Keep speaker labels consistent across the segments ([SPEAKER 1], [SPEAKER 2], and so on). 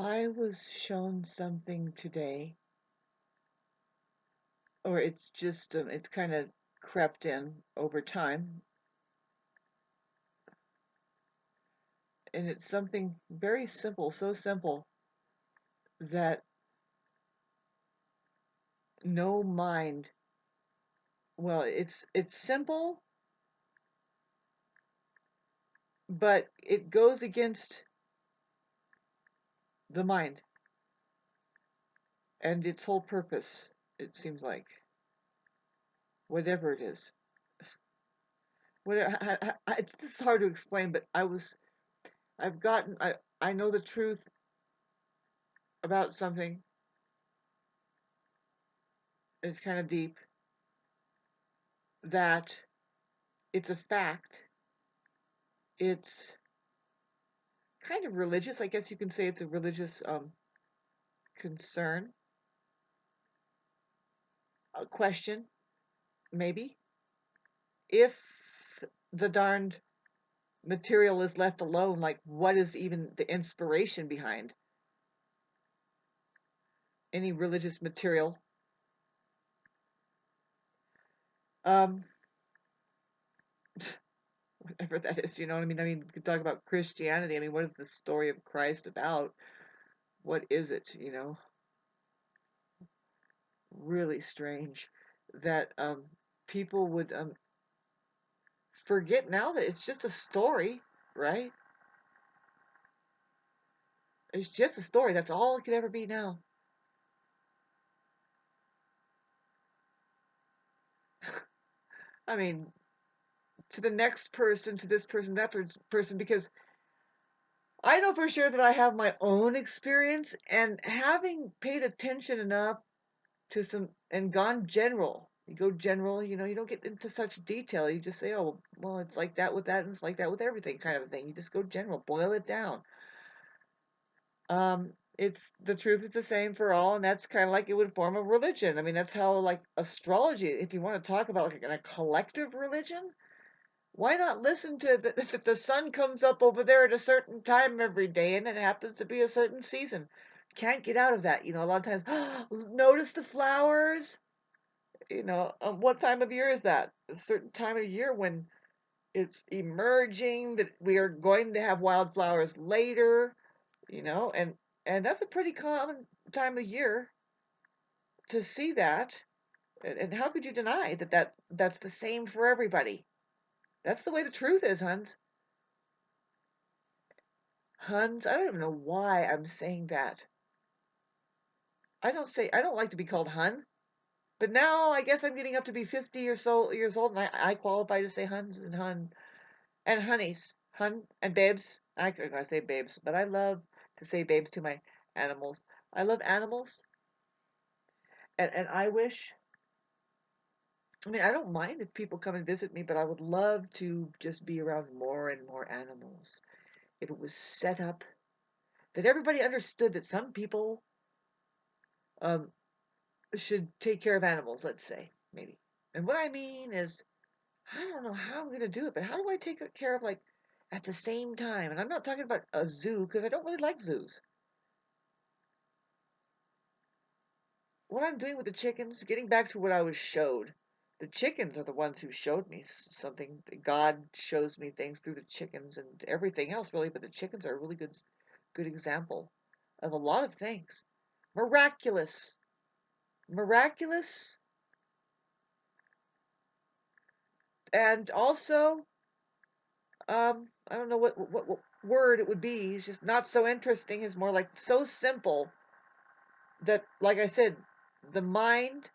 [SPEAKER 1] I was shown something today, or it's kind of crept in over time, and it's something very simple, so simple that no mind, well, it's simple, but it goes against the mind and its whole purpose, it seems like, whatever it is. Whatever, it's just hard to explain, but I know the truth about something. It's kind of deep that it's a fact. It's kind of religious. I guess you can say it's a religious concern, a question, maybe. If the darned material is left alone, like what is even the inspiration behind any religious material? Um, whatever that is, you know what I mean? I mean, you could talk about Christianity. I mean, what is the story of Christ about? What is it, you know? Really strange that people would forget now that it's just a story, right? It's just a story. That's all it could ever be now. I mean, to the next person, to this person, that person, because I know for sure that I have my own experience, and having paid attention enough to some and gone general. You go general, you know, you don't get into such detail. You just say, oh, well, it's like that with that, and it's like that with everything, kind of a thing. You just go general, boil it down. It's the truth is the same for all, and that's kind of like it would form a religion. I mean, that's how like astrology. If you want to talk about like a collective religion, why not listen to the sun comes up over there at a certain time every day, and it happens to be a certain season. Can't get out of that, you know. A lot of times, notice the flowers. You know, what time of year is that? A certain time of year when it's emerging that we are going to have wildflowers later, you know, and that's a pretty common time of year to see that. And how could you deny that's the same for everybody? That's the way the truth is, Huns. Huns, I don't even know why I'm saying that. I don't like to be called Hun, but now I guess I'm getting up to be 50 or so years old, and I qualify to say Huns and Hun and honeys, Hun and babes. I could say babes, but I love to say babes to my animals. I love animals, and I wish. I mean, I don't mind if people come and visit me, but I would love to just be around more and more animals. If it was set up that everybody understood that some people um, should take care of animals, let's say, maybe. And what I mean is, I don't know how I'm going to do it, but how do I take care of, like, at the same time? And I'm not talking about a zoo, because I don't really like zoos. What I'm doing with the chickens, getting back to what I was showed, the chickens are the ones who showed me something. God shows me things through the chickens and everything else, really, but the chickens are a really good example of a lot of things. Miraculous. Miraculous, and also I don't know what word it would be. It's just not so interesting. It's more like so simple that, like I said, the mind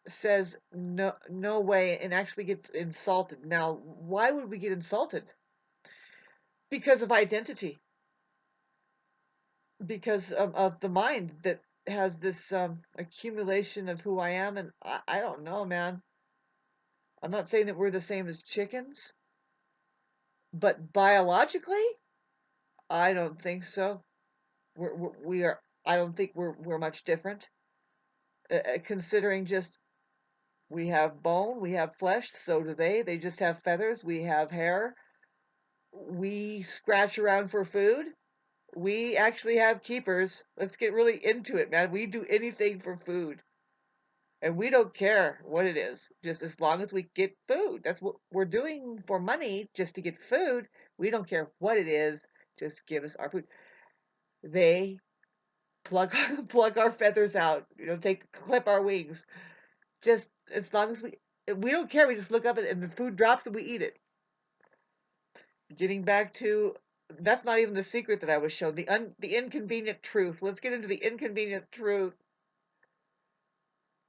[SPEAKER 1] says no way and actually gets insulted. Now, why would we get insulted? Because of identity, because of the mind that has this accumulation of who I am, and I don't know, man. I'm not saying that we're the same as chickens, but biologically, I don't think so. We are. I don't think we're much different. Considering just we have bone, we have flesh, so do they. They just have feathers. We have hair. We scratch around for food. We actually have keepers. Let's get really into it, man. We do anything for food. And we don't care what it is, just as long as we get food. That's what we're doing for money, just to get food. We don't care what it is, just give us our food. They plug plug our feathers out, take clip our wings. Just as long as we don't care. We just look up and the food drops and we eat it. Getting back to that's not even the secret that I was shown. The inconvenient truth. Let's get into the inconvenient truth.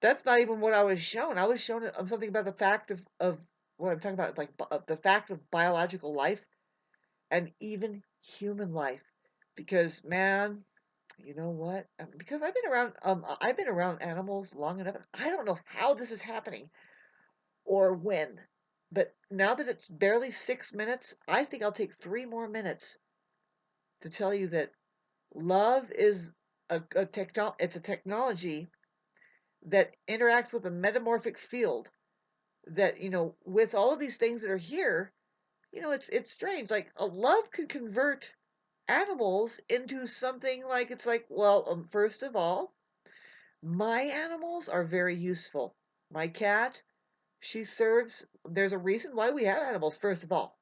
[SPEAKER 1] That's not even what I was shown. I was shown something about the fact of what I'm talking about, like the fact of biological life and even human life. Because man, you know what? Because I've been around animals long enough. I don't know how this is happening or when, but now that it's barely 6 minutes, I think I'll take 3 more minutes to tell you that love is it's a technology that interacts with a metamorphic field that with all of these things that are here, it's strange. Like a love can convert animals into something like it's like, well, first of all, my animals are very useful. My cat, she serves. There's a reason why we have animals. First of all,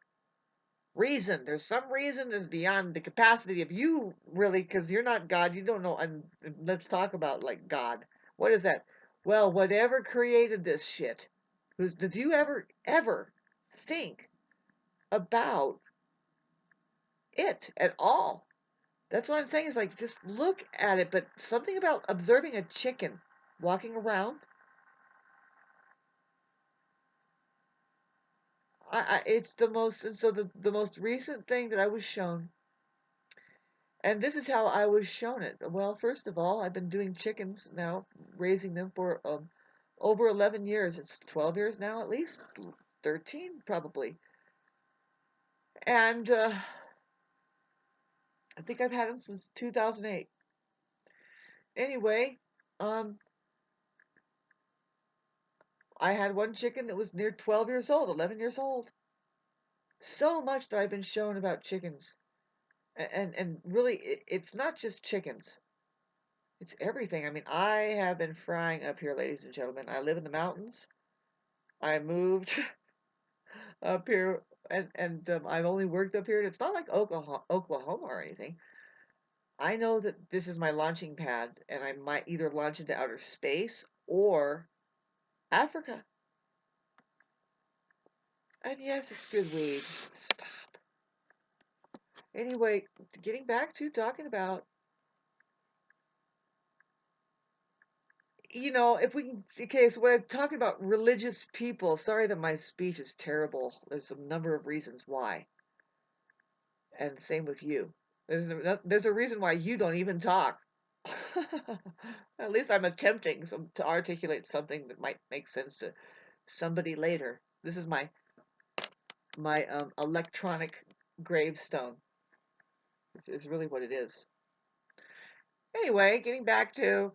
[SPEAKER 1] reason. There's some reason that's beyond the capacity of you, really, because you're not God. You don't know. And let's talk about like God. What is that? Well, whatever created this shit. Did you ever think about it at all? That's what I'm saying is like just look at it, but something about observing a chicken walking around. It's the most, and so the most recent thing that I was shown, and this is how I was shown it. Well, first of all, I've been doing chickens now, raising them for over 11 years. It's 12 years now, at least 13 probably, and I think I've had them since 2008. Anyway, um, I had one chicken that was near 12 years old, 11 years old. So much that I've been shown about chickens. And really, it's not just chickens. It's everything. I mean, I have been frying up here, ladies and gentlemen. I live in the mountains. I moved up here, and I've only worked up here. And it's not like Oklahoma or anything. I know that this is my launching pad, and I might either launch into outer space or Africa. And yes, it's good weed. Stop. Anyway, getting back to talking about, if we can, okay, so when I'm talking about religious people, sorry that my speech is terrible. There's a number of reasons why. And same with you. There's a reason why you don't even talk. At least I'm attempting to articulate something that might make sense to somebody later. This is my electronic gravestone. It's really what it is. Anyway, getting back to,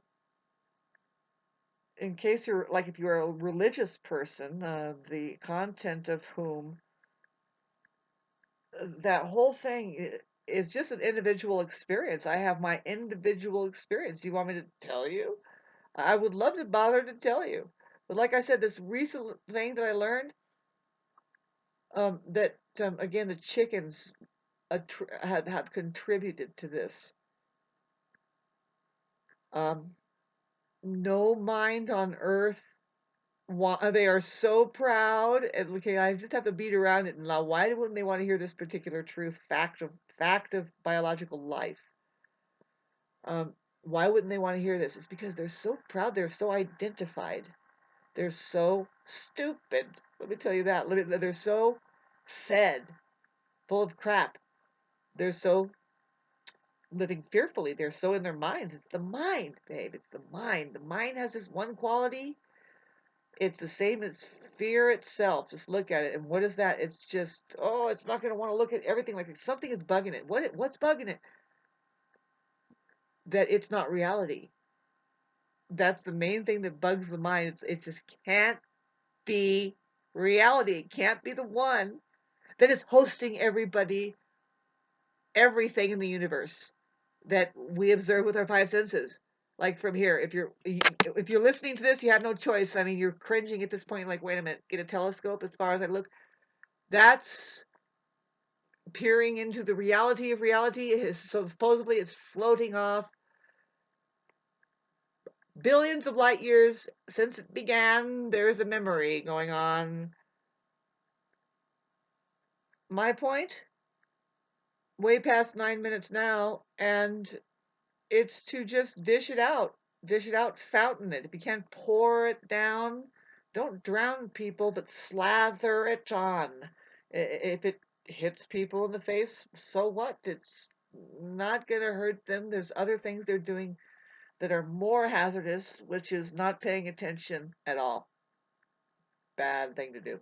[SPEAKER 1] in case you're like, if you're a religious person, the content of whom that whole thing is just an individual experience. I have my individual experience. Do you want me to tell you? I would love to bother to tell you. But like I said, this recent thing that I learned, that again the chickens had contributed to this. Um, no mind on earth. They are so proud, and okay, I just have to beat around it. Now, why wouldn't they want to hear this particular truth, fact of biological life? Why wouldn't they want to hear this? It's because they're so proud. They're so identified. They're so stupid. Let me tell you that. They're so fed, full of crap. They're so living fearfully. They're so in their minds. It's the mind, babe. It's the mind. The mind has this one quality. It's the same as fear itself. Just look at it. And what is that? It's just, oh, it's not going to want to look at everything like something is bugging it. What's bugging it? That it's not reality. That's the main thing that bugs the mind. It just can't be reality. It can't be the one that is hosting everybody everything in the universe that we observe with our five senses. Like from here, if you're listening to this, you have no choice. I mean, you're cringing at this point. Like, wait a minute, get a telescope. As far as I look, that's peering into the reality of reality. So supposedly, it's floating off billions of light years since it began. There's a memory going on. My point, way past 9 minutes now, and it's to just dish it out, fountain it. If you can't pour it down, don't drown people, but slather it on. If it hits people in the face, so what? It's not going to hurt them. There's other things they're doing that are more hazardous, which is not paying attention at all. Bad thing to do.